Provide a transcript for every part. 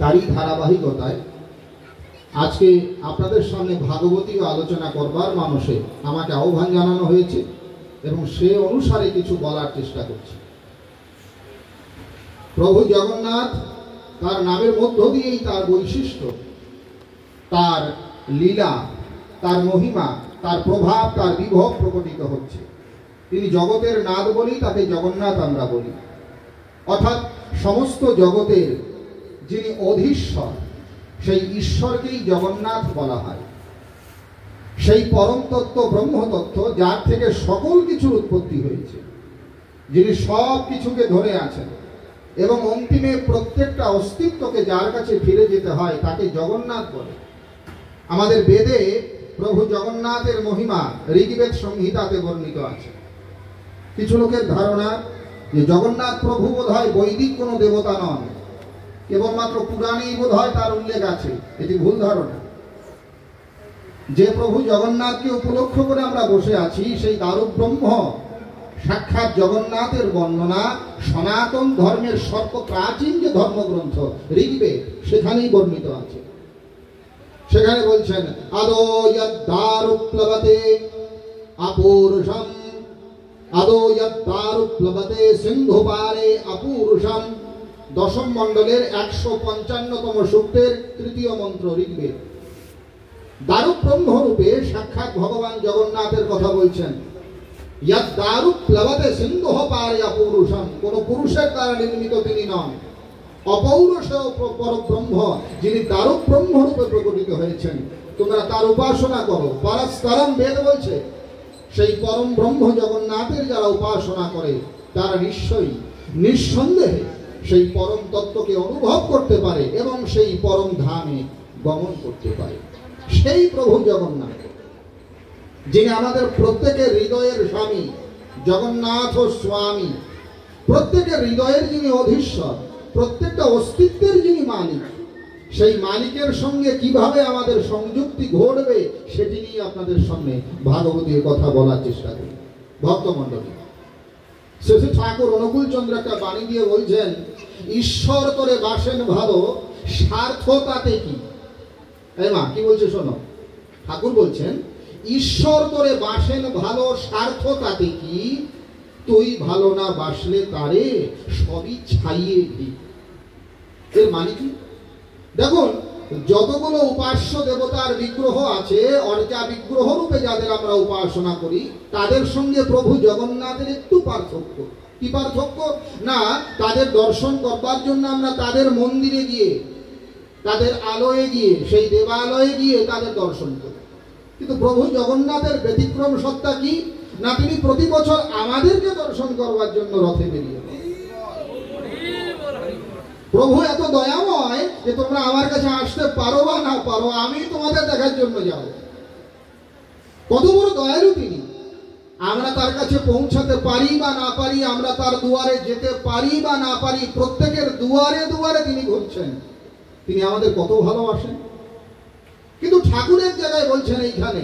তারই ধারাবাহিকতায় আজকে আপনাদের সামনে ভাগবতী আলোচনা করবার মানুষে আমাকে আহ্বান জানানো হয়েছে এবং সে অনুসারে কিছু বলার চেষ্টা করছি। প্রভু জগন্নাথ তার নামের মধ্য দিয়েই তার বৈশিষ্ট্য, তার লীলা, তার মহিমা, তার প্রভাব, তার বিভব প্রকটিত হচ্ছে। তিনি জগতের নাথ বলি, তাকে জগন্নাথ আমরা বলি। অর্থাৎ সমস্ত জগতের যিনি অধীশ্বর, সেই ঈশ্বরকেই জগন্নাথ বলা হয়। সেই পরম তত্ত্ব, ব্রহ্মতত্ত্ব, যার থেকে সকল কিছুর উৎপত্তি হয়েছে, যিনি সব কিছুকে ধরে আছেন এবং অন্তিমে প্রত্যেকটা অস্তিত্বকে যার কাছে ফিরে যেতে হয়, তাকে জগন্নাথ বলে। আমাদের বেদে প্রভু জগন্নাথের মহিমা ঋগ্বেদ সংহিতাতে বর্ণিত আছে। কিছু লোকের ধারণা যে জগন্নাথ প্রভু বোধ হয় বৈদিক কোনো দেবতা নন, কেবলমাত্র পুরাণেই বোধ হয় তার উল্লেখ আছে। এটি ভুল ধারণা। যে প্রভু জগন্নাথকে উপলক্ষ করে আমরা বসে আছি, সেই দারুব্রহ্ম সাক্ষাৎ জগন্নাথের বর্ণনা সনাতন ধর্মের সর্বপ্রাচীন যে ধর্মগ্রন্থ ঋগ্বেদ, সেখানেই বর্ণিত আছে। সেখানে বলছেন আদো ইয়দ্দারুপ্লবতে অপুরুষম, আদো ইয়দ্দারুপ্লবতে সিন্ধুপারে অপুরুষম। দশম মণ্ডলের 155তম সূক্তের 3য় মন্ত্র ঋগ্বেদ। দারুব্রহ্ম রূপে সাক্ষাৎ ভগবান জগন্নাথের কথা বলছেন। ইয়দ্দারুপ্লবতে সিন্ধুপারে অপুরুষম, কোন পুরুষের দ্বারা নির্মিত তিনি নন। অপৌরুষেয় পরব্রহ্ম, যিনি দারুব্রহ্ম রূপে প্রকটিত হয়েছেন, তোমরা তার উপাসনা করো। পরস্পরম বেদ বলছে, সেই পরম ব্রহ্ম জগন্নাথের যারা উপাসনা করে, তারা নিশ্চয়ই নিঃসন্দেহে সেই পরম তত্ত্বকে অনুভব করতে পারে এবং সেই পরম ধামে গমন করতে পারে। সেই প্রভু জগন্নাথ, যিনি আমাদের প্রত্যেকের হৃদয়ের স্বামী, জগন্নাথ স্বামী, প্রত্যেকের হৃদয়ের যিনি অধীশ্বর, প্রত্যেকটা অস্তিত্বের যিনি মালিক, সেই মালিকের সঙ্গে কিভাবে আমাদের সংযুক্তি ঘটবে সেটি নিয়ে আপনাদের সামনে ভাগবতীর কথা বলার চেষ্টা করি। ভক্তমণ্ডলী, শেষে ঠাকুর অনুকূল চন্দ্র একটা বাণী দিয়ে বলছেন, ঈশ্বর তোরে বাসেন ভালো, স্বার্থতাতে কি? এই মা কি বলছে শোনো। ঠাকুর বলছেন, ঈশ্বর তোরে বাসেন ভালো, স্বার্থতাতে কি? তুই ভালো না বাসলে তারে সবই ছাইয়ে দি। এর মানে কি? দেখুন, যতগুলো উপাস্য দেবতার বিগ্রহ আছে, অর্চা বিগ্রহ রূপে যাদের আমরা উপাসনা করি, তাদের সঙ্গে প্রভু জগন্নাথের একটু পার্থক্য। কি পার্থক্য? না, তাদের দর্শন করবার জন্য আমরা তাদের মন্দিরে গিয়ে, তাদের আলোয় গিয়ে, সেই দেবালয়ে গিয়ে তাদের দর্শন করি। কিন্তু প্রভু জগন্নাথের ব্যতিক্রম সত্তা কি? না, তিনি প্রতি বছর আমাদেরকে দর্শন করবার জন্য রথে বেরিয়ে। প্রভু এত দয়াময় যে তোমরা আমার কাছে আসতে পারো বা না পারো, আমি তোমাদের দেখার জন্য যাব। কত বড় দয়ালু তিনি! আমরা তার কাছে পৌঁছাতে পারি বা না পারি, আমরা তার দুয়ারে যেতে পারি বা না পারি, প্রত্যেকের দুয়ারে দুয়ারে তিনি ঘুরছেন। তিনি আমাদের কত ভালোবাসেন। কিন্তু ঠাকুরের জায়গায় বলছেন এইখানে,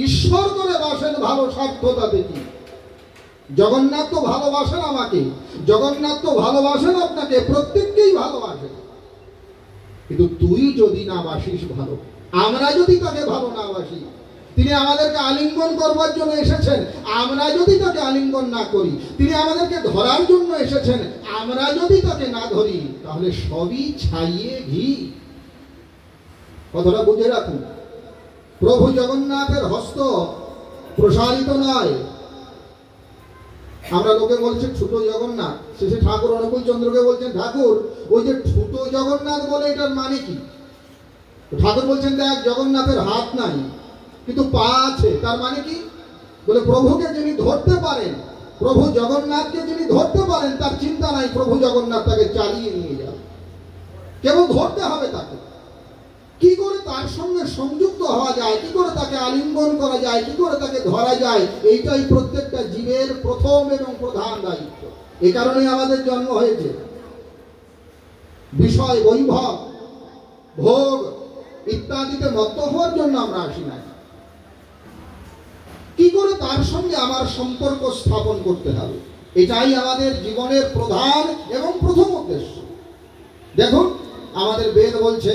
ঈশ্বর করে বাসেন ভালো, স্বার্থতা দেখি। জগন্নাথ তো ভালোবাসেন আমাকে, জগন্নাথ তো ভালোবাসেন আপনাকে, প্রত্যেককেই ভালোবাসেন। কিন্তু তুই যদি না বাসিস ভালো, আমরা যদি তাকে ভালো না বাসি, তিনি আমাদেরকে আলিঙ্গন করবার জন্য এসেছেন, আমরা যদি তাকে আলিঙ্গন না করি, তিনি আমাদেরকে ধরার জন্য এসেছেন, আমরা যদি তাকে না ধরি, তাহলে সবই ছাইয়ে ঘি। কথাটা বুঝে রাখুন। প্রভু জগন্নাথের হস্ত প্রসারিত নয়। আমরা লোকে বলছে ছোট জগন্নাথ, শেষে ঠাকুর অনুকূল চন্দ্রকে বলছেন, ঠাকুর ওই যে ছোট জগন্নাথ বলে এটার মানে কি? ঠাকুর বলছেন, দেখ জগন্নাথের হাত নাই কিন্তু পা আছে, তার মানে কি? বলে প্রভুকে যিনি ধরতে পারেন, প্রভু জগন্নাথকে যিনি ধরতে পারেন, তার চিন্তা নাই প্রভু জগন্নাথ তাকে চালিয়ে নিয়ে যাবে, কেবল ধরতে হবে তাকে। কি করে তার সঙ্গে সংযুক্ত হওয়া যায়, কি করে তাকে আলিঙ্গন করা যায়, কি করে তাকে ধরা যায়, এইটাই প্রত্যেকটা জীবের প্রথম এবং প্রধান দায়িত্ব। এই কারণে আমাদের জন্ম হয়েছে। বিষয়, বৈভব, ভোগ ইত্যাদিতে মত্ত হওয়ার জন্য আমরা আসি না। কি করে তার সঙ্গে আমার সম্পর্ক স্থাপন করতে হবে, এটাই আমাদের জীবনের প্রধান এবং প্রথম উদ্দেশ্য। দেখুন, আমাদের বেদ বলছে